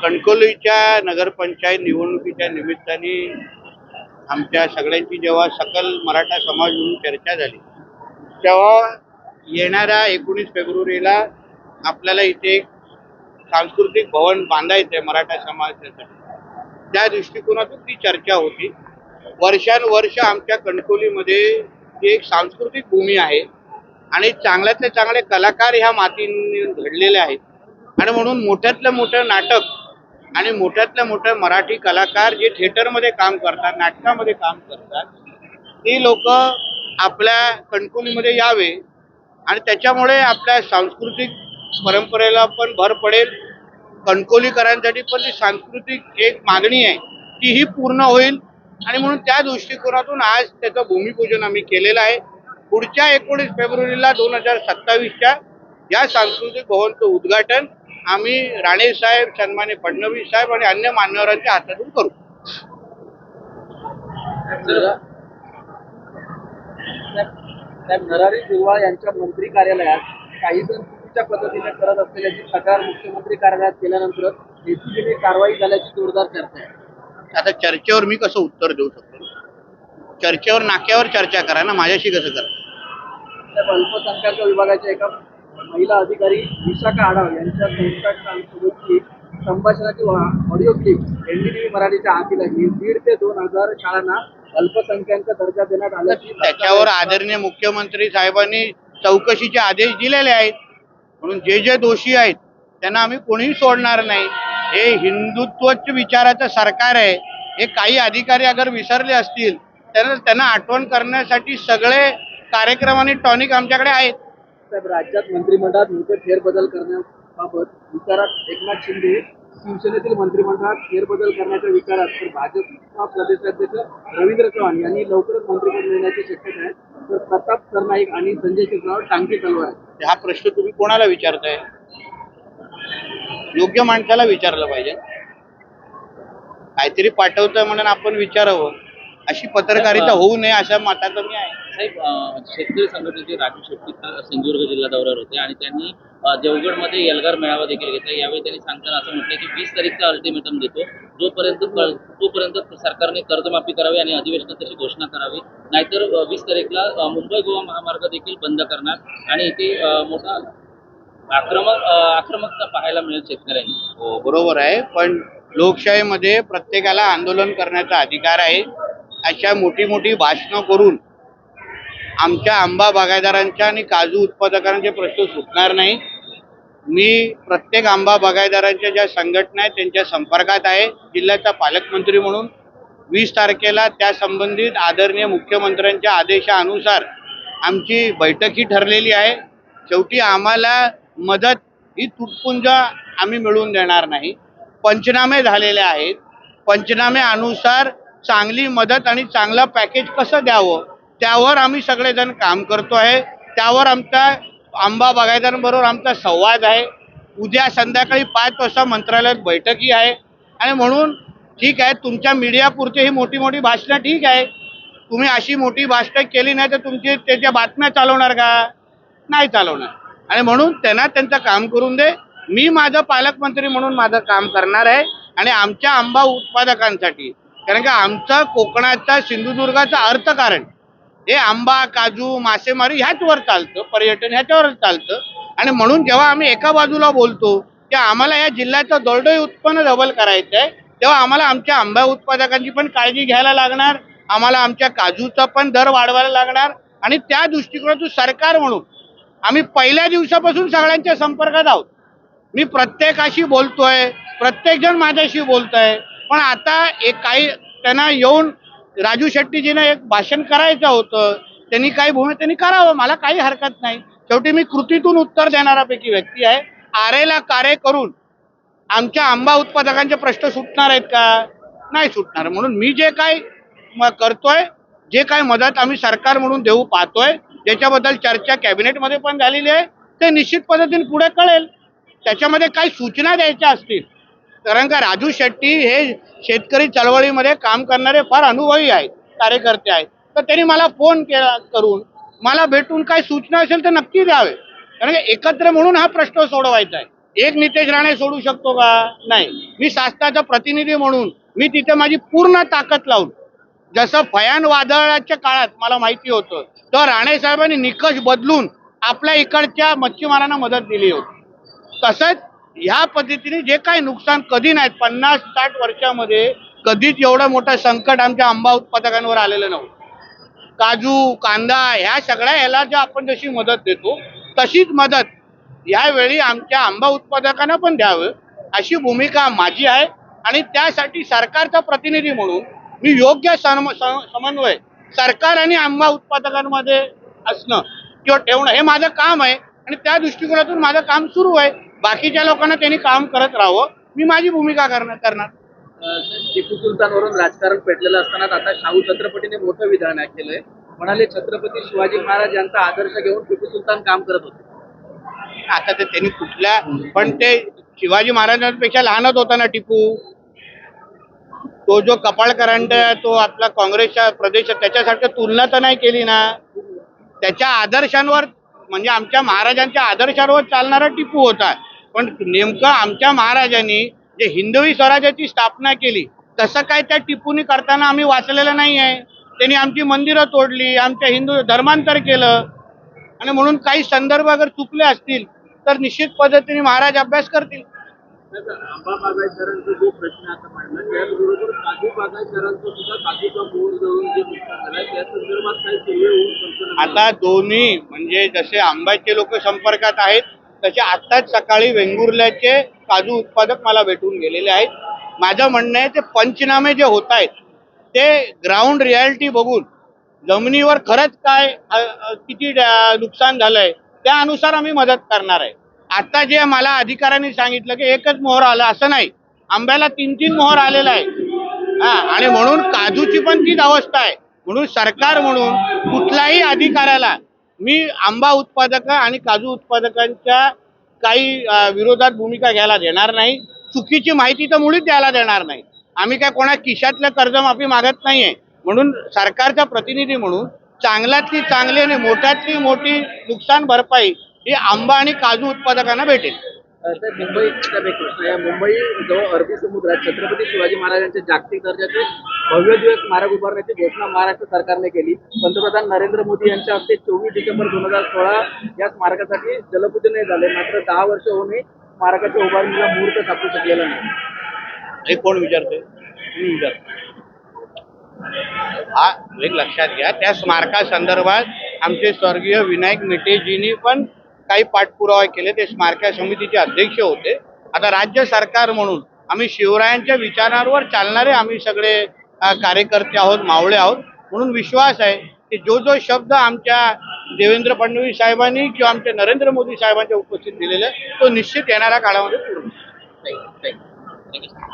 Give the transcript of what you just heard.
कणकवलीच्या नगरपंचायत निवडणुकीच्या निमित्ताने आमच्या सगळ्यांची जेव्हा सकल मराठा समाज म्हणून चर्चा झाली, तेव्हा येणाऱ्या 19 फेब्रुवारीला आपल्याला इथे एक सांस्कृतिक भवन बांधायचं आहे मराठा समाजासाठी. त्या दृष्टिकोनातून ती चर्चा होती. वर्षानुवर्ष आमच्या कणकवलीमध्ये ही एक सांस्कृतिक भूमी आहे आणि चांगल्यातले चांगले कलाकार ह्या मातीने घडलेले आहेत आणि म्हणून मोठ्यातलं मोठं नाटक आणि मोठ्यातल्या मोठे मराठी कलाकार जे थिएटरमध्ये काम करतात, नाटकामध्ये काम करतात, ती लोक आपल्या कणकवलीमध्ये यावे आणि त्याच्यामुळे आपल्या सांस्कृतिक परंपरेला पण भर पडेल. कणकवलीकरांसाठी पण ती सांस्कृतिक एक मागणी आहे ती ही पूर्ण होईल आणि म्हणून त्या दृष्टिकोनातून आज त्याचं भूमिपूजन आम्ही केलेलं आहे. पुढच्या 19 फेब्रुवारीला 2027च्या या सांस्कृतिक भवनचं उद्घाटन आम्ही राणे साहेब, सन्माननीय फडणवीस साहेब आणि अन्य मान्यवरांच्या हातातून करू. नरहरी झिरवाळ यांच्या मंत्री कार्यालयात काही जण चुकीच्या पद्धतीने करत असलेल्याची तक्रार मुख्यमंत्री कार्यालयात केल्यानंतर एसीबीने कारवाई झाल्याची जोरदार चर्चा आहे. आता चर्चेवर मी कसं उत्तर देऊ शकतो? चर्चेवर नाक्यावर चर्चा करा ना, माझ्याशी कसं करा? अल्पसंख्याक विभागाच्या एका महिला अधिकारी विशाखा आढाव यांच्या संस्थांसोबतची संभाषणाची ऑडिओ क्लिप एनडीटीव्ही मराठीच्या हाती लागली. 1,500 ते 2,000 शाळांना अल्पसंख्याक दर्जा देण्यात आल्याची त्याच्यावर आदरणीय मुख्यमंत्री साहेबांनी चौकशीचे आदेश दिलेले आहेत. म्हणून जे जे दोषी आहेत त्यांना आम्ही कोणीही सोडणार नाही. हे हिंदुत्वच विचाराचं सरकार आहे. हे काही अधिकारी अगर विसरले असतील तर त्यांना आठवण करण्यासाठी सगळे कार्यक्रम आणि टॉनिक आमच्याकडे आहेत. राज्यात मंत्रिमंडळात मोठे फेरबदल करण्याबाबत विचारात एकनाथ शिंदे, शिवसेनेतील मंत्रिमंडळात फेरबदल करण्याच्या विचारात, तर भाजपा प्रदेशाध्यक्ष रवींद्र चव्हाण यांनी लवकरच मंत्रिपद मिळण्याची शक्यता आहे. तर प्रताप सरनाईक आणि संजय शिरसाट टांगती तलवार आहे. हा प्रश्न तुम्ही कोणाला विचारताय? योग्य माणसाला विचारलं पाहिजे. काहीतरी पाठवतोय म्हणून आपण विचारावं, अशी पत्रकारिता होऊ नये अशा मताचं मी आहे. साहेब, शेतकरी संघटनेचे राजू शेट्टी सिंधुदुर्ग जिल्हा दौऱ्यावर होते आणि त्यांनी देवगडमध्ये एल्गार मेळावा देखील घेतला. यावेळी त्यांनी सांगताना असं म्हटलं की 20 तारीखचा अल्टिमेटम देतो, तोपर्यंत सरकारने कर्जमाफी करावी आणि अधिवेशनात त्याची घोषणा करावी, नाहीतर 20 तारीखला मुंबई गोवा महामार्ग देखील बंद करणार आणि इथे मोठा आक्रमकता पाहायला मिळेल शेतकऱ्यांनी. हो, बरोबर आहे, पण लोकशाहीमध्ये प्रत्येकाला आंदोलन करण्याचा अधिकार आहे. अशा मोठी मोठी भाषणं करून आमच्या आंबा बागायतदारांच्या आणि काजू उत्पादकांचे प्रश्न सुटणार नाही. मी प्रत्येक आंबा बागायतदारांच्या ज्या संघटना आहेत त्यांच्या संपर्कात आहे जिल्ह्याचा पालकमंत्री म्हणून. 20 तारखेला त्या संबंधित आदरणीय मुख्यमंत्र्यांच्या आदेशानुसार आमची बैठकही ठरलेली आहे. शेवटी आम्हाला मदत ही तुटपुंज आम्ही मिळवून देणार नाही. पंचनामे झालेले आहेत. पंचनामे अनुसार चांगली मदत आणि चांगलं पॅकेज कसं द्यावं त्यावर आम्ही सगळेजण काम करतो आहे. त्यावर आमचा आंबा बागायतदारांबरोबर आमचा संवाद आहे. उद्या संध्याकाळी 5 वाजता मंत्रालयात बैठकही आहे आणि म्हणून ठीक आहे, तुमच्या मीडियापुरते ही मोठी मोठी भाषणं ठीक आहे. तुम्ही अशी मोठी भाषणं केली नाही तर तुमची त्याच्या बातम्या चालवणार का? नाही चालवणार. आणि म्हणून त्यांना त्यांचं काम करून दे. मी माझं पालकमंत्री म्हणून माझं काम करणार आहे आणि आमच्या आंबा उत्पादकांसाठी, कारण का आमचं कोकणाचा सिंधुदुर्गाचं अर्थकारण हे आंबा, काजू, मासेमारी ह्याचवर चालतं, पर्यटन ह्याच्यावरच चालतं. आणि म्हणून जेव्हा आम्ही एका बाजूला बोलतो की आम्हाला या जिल्ह्याचं दरडोई उत्पन्न डबल करायचं आहे, तेव्हा आम्हाला आमच्या आंबा उत्पादकांची पण काळजी घ्यायला लागणार, आम्हाला आमच्या काजूचा पण दर वाढवायला लागणार. आणि त्या दृष्टिकोनातून सरकार म्हणून आम्ही पहिल्या दिवसापासून सगळ्यांच्या संपर्कात आहोत. मी प्रत्येकाशी बोलतोय, प्रत्येकजण माझ्याशी बोलतोय. पण आता एक काही त्यांना येऊन राजू शेट्टीजीने एक भाषण करायचं होतं, त्यांनी काही त्यांनी करावं, मला काही हरकत नाही. शेवटी मी कृतीतून उत्तर देणाऱ्यापैकी व्यक्ती आहे. आरेला कार्य करून आमच्या आंबा उत्पादकांचे प्रश्न सुटणार आहेत का? नाही सुटणार. म्हणून मी जे काय करतोय, जे काय मदत आम्ही सरकार म्हणून देऊ पाहतोय, ज्याच्याबद्दल चर्चा कॅबिनेटमध्ये पण झालेली आहे, ते निश्चित पद्धतीने पुढे कळेल. त्याच्यामध्ये काही सूचना द्यायच्या असतील, कारण का राजू शेट्टी हे शेतकरी चळवळीमध्ये काम करणारे फार अनुभवी आहेत, कार्यकर्ते आहेत. तर त्यांनी मला फोन केला करून मला भेटून काही सूचना असेल तर नक्की द्यावे, कारण एकत्र म्हणून हा प्रश्न सोडवायचा आहे. एक नितेश राणे सोडू शकतो का? नाही. मी शासनाचा प्रतिनिधी म्हणून मी तिथे माझी पूर्ण ताकद लावून, जसं भयान वादळाच्या काळात मला माहिती होतं तर राणे साहेबांनी निकष बदलून आपल्या इकडच्या मच्छीमारांना मदत दिली होती. तसंच ह्या पद्धतीने जे काही नुकसान कधी नाही 50-60 वर्षामध्ये कधीच एवढं मोठं संकट आमच्या आंबा उत्पादकांवर आलेलं नव्हतं. काजू, कांदा ह्या सगळ्या ह्याला जे आपण जशी मदत देतो तशीच मदत यावेळी आमच्या आंबा उत्पादकांना पण द्यावं अशी भूमिका माझी आहे. आणि त्यासाठी सरकारचा प्रतिनिधी म्हणून मी योग्य समन्वय सरकार आणि आंबा उत्पादकांमध्ये असणं किंवा ठेवणं हे माझं काम आहे. आणि त्या दृष्टिकोनातून माझं काम सुरू आहे. बाकीच्या लोकांना त्यांनी काम करत राहावं, मी माझी भूमिका करणार. टिपू सुलतानवरून राजकारण पेटलेलं असताना आता शाहू छत्रपतीने मोठं विधान केलंय. म्हणाले छत्रपती शिवाजी महाराज यांचा आदर्श घेऊन टिपू सुलतान काम करत होते. आता ते त्यांनी कुठल्या पण ते शिवाजी महाराजांपेक्षा लहानच होता ना टिपू. तो जो कपाळकरांड तो आपला काँग्रेसच्या प्रदेशात त्याच्यासारखं तुलना तर नाही केली ना. त्याच्या आदर्शांवर म्हणजे आमच्या महाराजांच्या आदर्शांवर चालणारा टिपू होता. पण नेमकं आमच्या महाराजांनी जे हिंदवी स्वराज्याची स्थापना केली तसं काय त्या टिपूनी करताना आम्ही वाचलेलं नाही आहे. त्यांनी आमची मंदिरं तोडली, आमच्या हिंदू धर्मांतर केलं. आणि म्हणून काही संदर्भ अगर चुकले असतील तर निश्चित पद्धतीने महाराज अभ्यास करतील. आंबा बागायतदारांचा जो प्रश्न आता मांडला त्याचबरोबर काजू बागायतदारांचा सुद्धा काजूचा मोहर जळून जे नुकसान झालंय त्या संदर्भात काही सर्वे होऊन पंचनामा आता दोन्ही म्हणजे जसे आंब्याचे लोक संपर्कात आहेत तसे आत्ताच सकाळी वेंगुर्ल्याचे काजू उत्पादक मला भेटून गेलेले आहेत. माझं म्हणणं आहे ते पंचनामे जे होत आहेत ते ग्राउंड रियालिटी बघून जमिनीवर खरंच काय किती नुकसान झालंय त्यानुसार आम्ही मदत करणार आहे. आता जे मला अधिकाऱ्यांनी सांगितलं की एकच मोहर आला असं नाही, आंब्याला 3-3 मोहर आलेला आहे. आणि म्हणून काजूची पण तीच अवस्था आहे. म्हणून सरकार म्हणून कुठल्याही अधिकाऱ्याला मी आंबा उत्पादक आणि काजू उत्पादकांच्या काही विरोधात भूमिका घ्यायला देणार नाही. चुकीची माहिती तर मुळीच द्यायला देणार नाही. आम्ही काय कोणा खिशातलं कर्जमाफी मागत नाहीये. म्हणून सरकारचा प्रतिनिधी म्हणून चांगल्यातली चांगली आणि मोठ्यातली मोठी नुकसान भरपाई ही आंबा आणि काजू उत्पादकांना भेटेल. मुंबईचा एक प्रश्न आहे. मुंबई जवळ अरबी समुद्रात छत्रपती शिवाजी महाराजांच्या जागतिक दर्जाचे भव्य दिवस स्मारक उभारण्याची घोषणा महाराष्ट्र सरकारने केली. पंतप्रधान नरेंद्र मोदी यांच्या हस्ते 24 डिसेंबर 2016 या स्मारकासाठी जलपूजन झाले. मात्र 10 वर्ष होऊनही स्मारकाच्या उभारणीला मुहूर्त सापडू शकलेला नाही. हे कोण विचारते? मी विचारतो. हा एक लक्षात घ्या, त्या स्मारका संदर्भात आमचे स्वर्गीय विनायक मेटेजींनी पण काही पाठपुरावा केले. ते स्मारका समितीचे अध्यक्ष होते. आता राज्य सरकार म्हणून आम्ही शिवरायांच्या विचारांवर चालणारे आम्ही सगळे कार्यकर्ते आहोत, मावळे आहोत. म्हणून विश्वास आहे की जो जो शब्द आमच्या देवेंद्र फडणवीस साहेबांनी किंवा आमच्या नरेंद्र मोदी साहेबांच्या उपस्थित दिलेला तो निश्चित येणाऱ्या काळामध्ये